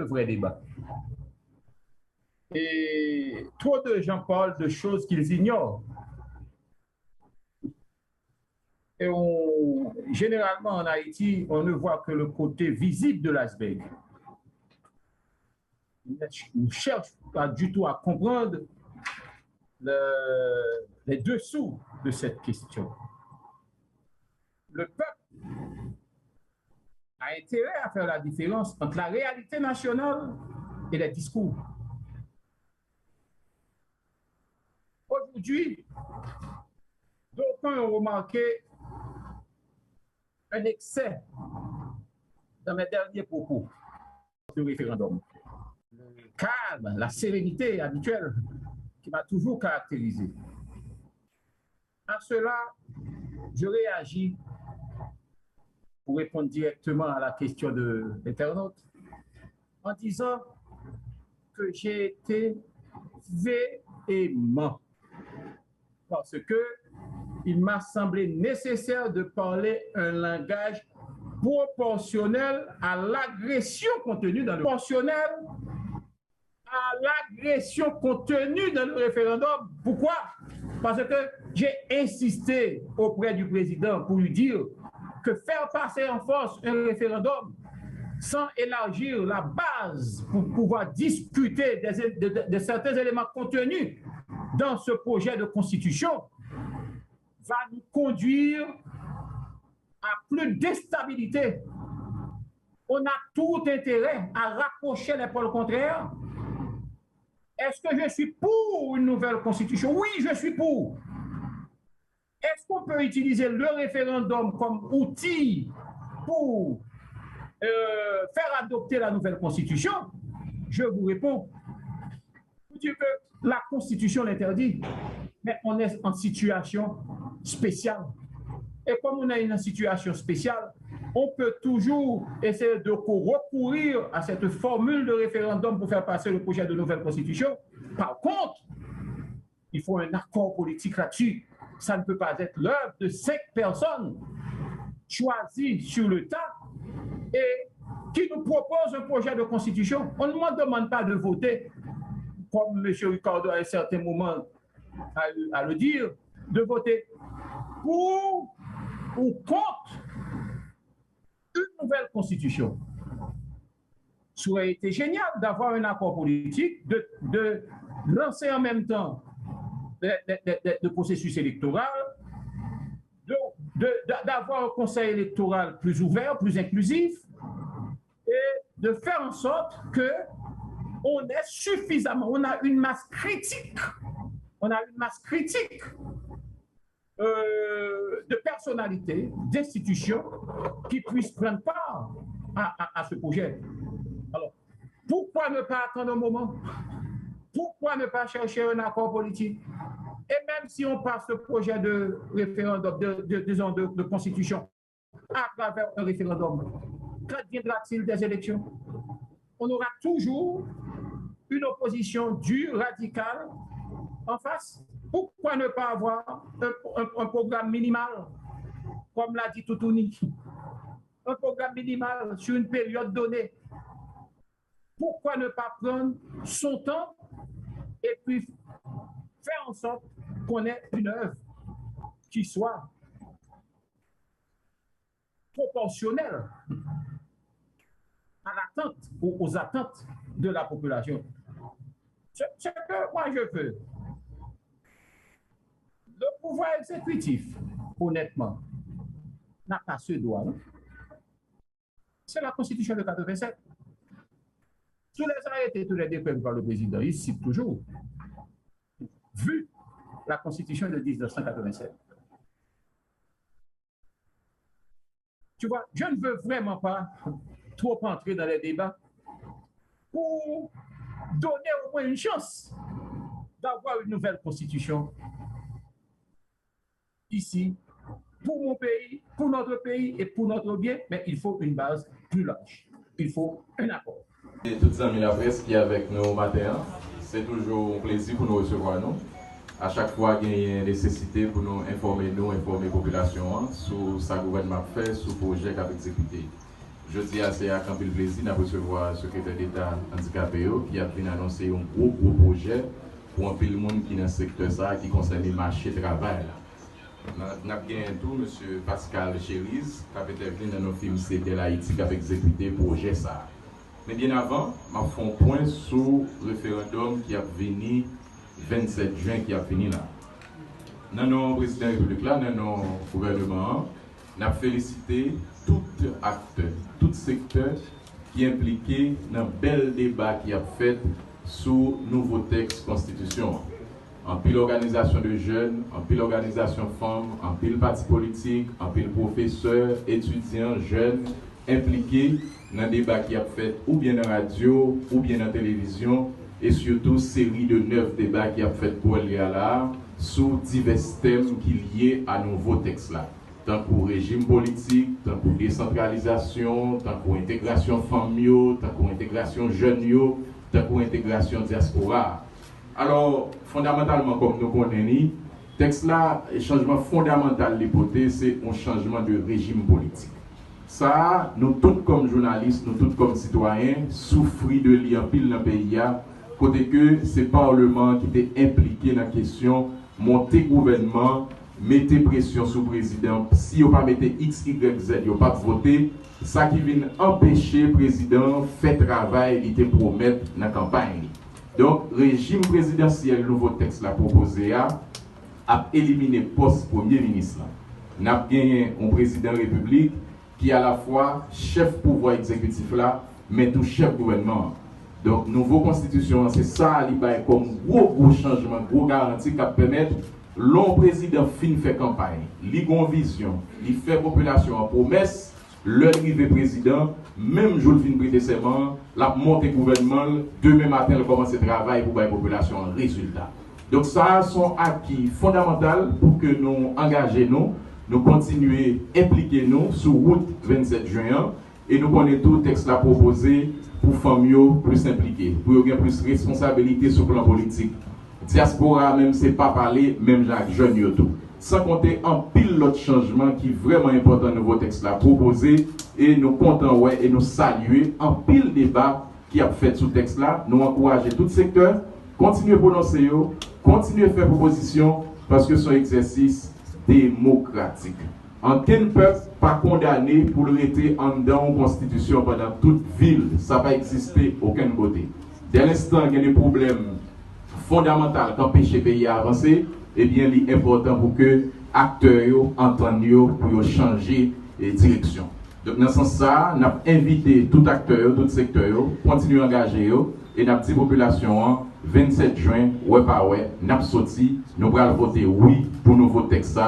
vrai débat. Et trop de gens parlent de choses qu'ils ignorent. Et généralement en Haïti, on ne voit que le côté visible de l'iceberg. On ne cherche pas du tout à comprendre les dessous de cette question. Le peuple a intérêt à faire la différence entre la réalité nationale et les discours. Aujourd'hui, d'aucuns ont remarqué un excès dans mes derniers propos de référendum. Le calme, la sérénité habituelle qui m'a toujours caractérisé. À cela, je réagis pour répondre directement à la question de l'internaute en disant que j'ai été véhément parce que il m'a semblé nécessaire de parler un langage proportionnel à l'agression contenue dans le référendum. Pourquoi? Parce que j'ai insisté auprès du président pour lui dire que faire passer en force un référendum sans élargir la base pour pouvoir discuter de certains éléments contenus dans ce projet de constitution va nous conduire à plus d'instabilité. On a tout intérêt à rapprocher les pôles contraires. Est-ce que je suis pour une nouvelle constitution? Oui, je suis pour. Est-ce qu'on peut utiliser le référendum comme outil pour faire adopter la nouvelle constitution? Je vous réponds. Vous dites que la constitution l'interdit, mais on est en situation spéciale. Et comme on est en situation spéciale, on peut toujours essayer de recourir à cette formule de référendum pour faire passer le projet de nouvelle constitution. Par contre, il faut un accord politique là-dessus. Ça ne peut pas être l'œuvre de 5 personnes choisies sur le tas et qui nous proposent un projet de constitution. On ne me demande pas de voter, comme M. Ricardo à un certain moment à le dire, de voter pour ou contre une nouvelle constitution. Ça aurait été génial d'avoir un accord politique, de lancer en même temps le processus électoral, d'avoir un conseil électoral plus ouvert, plus inclusif, et de faire en sorte que on ait suffisamment, on a une masse critique, de personnalités, d'institutions qui puissent prendre part à ce projet. Alors, pourquoi ne pas attendre un moment? Pourquoi ne pas chercher un accord politique? Et même si on passe ce projet de référendum, de constitution, à travers un référendum, qu'adviendra-t-il des élections? On aura toujours une opposition dure, radicale, en face. Pourquoi ne pas avoir un programme minimal, comme l'a dit Toutouni, un programme minimal sur une période donnée? Pourquoi ne pas prendre son temps et puis faire en sorte qu'on ait une œuvre qui soit proportionnelle à l'attente, aux attentes de la population? Ce que moi je veux. Le pouvoir exécutif, honnêtement, n'a pas ce droit. C'est la Constitution de 87. Tous les arrêtés, tous les décrets par le président, il cite toujours, vu la Constitution de 1987. Tu vois, je ne veux vraiment pas trop entrer dans les débats pour donner au moins une chance d'avoir une nouvelle Constitution ici, pour mon pays, pour notre pays et pour notre bien, mais il faut une base plus large. Il faut un accord. Et toutes les amis la presse qui est avec nous au matin, c'est toujours un plaisir pour nous recevoir nous. À chaque fois qu'il y a une nécessité pour informer la population sur ce que le gouvernement fait, sur le projet qu'il a exécuté. Je dis assez à Campbell Plaisir de recevoir le secrétaire d'État handicapé qui a bien annoncé un gros projet pour un peu le monde qui est dans le secteur ça, qui concerne le marché du travail. Nous avons bien tout, M. Pascal Chérise, qui a été venu dans nos films CD Haïti, qui a exécuté le projet ça. Mais bien avant, je vais faire un point sur le référendum qui a venu 27 juin, qui a fini là. Dans nos présidents de la République, là, dans nos gouvernements, nous avons félicité tout acteur, tout secteur qui est impliqué dans un bel débat qui a fait sur le nouveau texte constitution. En pile organisation de jeunes, en pile organisation femmes, en pile parti politique, en pile professeurs, étudiants, jeunes, impliqués dans le débat qui a fait ou bien dans la radio, ou bien dans la télévision, et surtout série de 9 débats qui a fait pour aller à l'art sur divers thèmes qui liés à nouveau texte là. Tant pour régime politique, tant pour décentralisation, tant pour intégration familiale, tant pour intégration jeune, tant pour intégration diaspora. Alors, fondamentalement, comme nous connaissons, texte là, le changement fondamental l'hypothèse, c'est un changement de régime politique. Ça, nous tous comme journalistes, nous tous comme citoyens, souffrons de lire pile dans le pays, côté que c'est le Parlement qui était impliqué dans la question monter gouvernement, mettez pression sur le président. Si vous ne mettez pas X, Y, Z, vous ne pas voter, ça qui vient empêcher le président de faire le travail qu'il te promet dans la campagne. Donc, le régime présidentiel, le nouveau texte l'a proposé, a éliminé le poste Premier ministre. Nous avons gagné un président de la République qui est à la fois chef pouvoir exécutif là, mais tout chef gouvernement. Donc, nouvelle constitution, c'est ça, comme gros changement, gros garantie qui permet l'on président fin fait campagne, il a une vision, il fait population en promesse, le arrivé président, même jour fin prêter serment, la montée gouvernement, demain matin, il commence le travail pour la population en résultat. Donc ça, sont acquis fondamentaux pour que nous engagions, nous continuer à impliquer nous sur route 27 juin et nous connaissons tout le texte là proposé pour familles plus impliquées, pour avoir plus de responsabilité sur le plan politique. Diaspora même c'est pas parler même Jacques jeune tout sans compter en pile l'autre changement qui est vraiment important dans nouveau texte là proposé et nous comptons ouais et nous saluer en pile débat qui a fait sous texte là nous encourager tout secteur continuer à prononcer continuer à faire proposition parce que c'est un exercice démocratique. Aucun peuple pas condamné pour le rester en dedans une constitution pendant toute ville, ça va exister aucun côté. Dès l'instant qu'il y a des problèmes fondamental qui empêche le pays à avancer, eh bien, il est important pour que les acteurs entendent pour changer de direction. Donc, dans ce sens-là, nous avons invité tout acteur, tout secteur, continuer à engager et nous avons dit population 27 juin, ouais, pas ouais, nous avons sorti, nous allons voter oui pour nouveau texte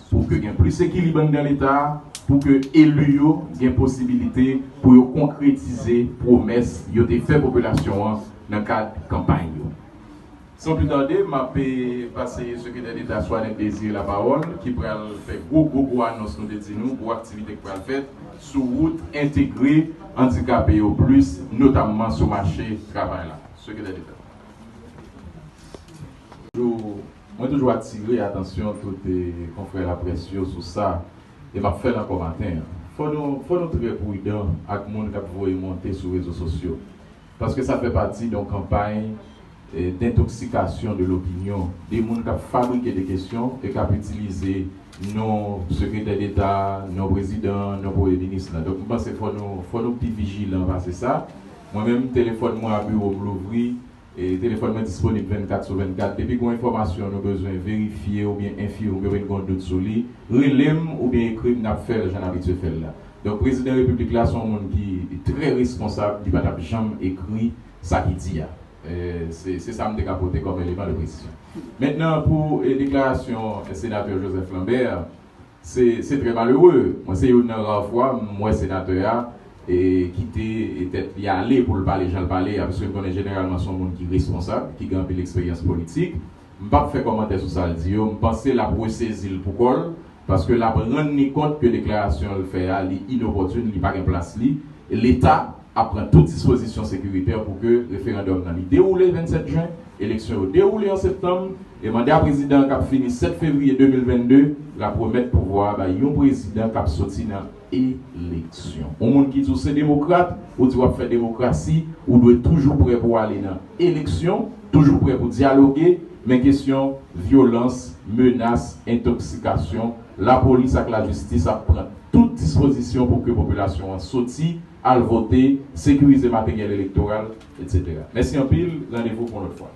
pour que y ait plus d'équilibre dans l'État, pour que les élus aient possibilité pour concrétiser les promesses qu'ils ont fait population dans le cadre de campagne. Sans plus tarder, je vais passer au secrétaire d'État Soigné Désir la parole, qui pourra faire gros annonce nous pour activité qui pourra faire sur route intégrée handicapé au plus, notamment sur le marché du travail. Secrétaire d'État. Moi, toujours attirer l'attention de tous les confrères de la presse sur ça, et je vais faire encore matin. Il faut nous très prudents avec les gens qui vont monter sur les réseaux sociaux. Parce que ça fait partie d'une campagne d'intoxication de l'opinion, des gens qui fabriquent des questions et qui utilisent nos secrétaires d'État, nos présidents, nos premiers ministres. Donc, je pense qu'il faut nous être vigilants parce que ça. Moi-même, téléphone moi à bureau pour l'ouvrir et téléphone est disponible 24/24. Depuis qu'on information, nous avons besoin de vérifier ou bien infirmer ou bien une doute sur lui, relève ou bien écrire, n'a fait, j'en ai habitué faire là. Donc, le président de la République là, c'est un monde qui est très responsable, qui n'a pas jamais écrit ça qui dit. C'est ça que je vais apporter comme élément de précision. Maintenant, pour la déclaration du sénateur Joseph Lambert, c'est très malheureux. Moi, c'est une rare fois, moi, sénateur, qui était allé pour le parler, j'en parler, parce que je connais généralement son monde qui est responsable, qui a l'expérience politique. Je ne vais pas faire commentaire sur ça, je pense que la procédure pour quoi, parce que la prendre compte que la déclaration le fait, elle est inopportune, elle n'est pas en place. L'État prend toute disposition sécuritaire pour que le référendum soit déroulé le 27 juin Élection déroulée en septembre et mandat président qui a fini 7 février 2022, la promettre pouvoir bah, un président qui a sorti dans l'élection. On monde qui dit c'est démocrate, ou doit faire démocratie, ou doit toujours prêt pour aller dans l'élection, toujours prêt pour dialoguer, mais question violence, menace, intoxication, la police avec la justice prend toute disposition pour que la population sorte, à voter, sécuriser le matériel électoral, etc. Merci en pile, rendez-vous pour l'autre fois.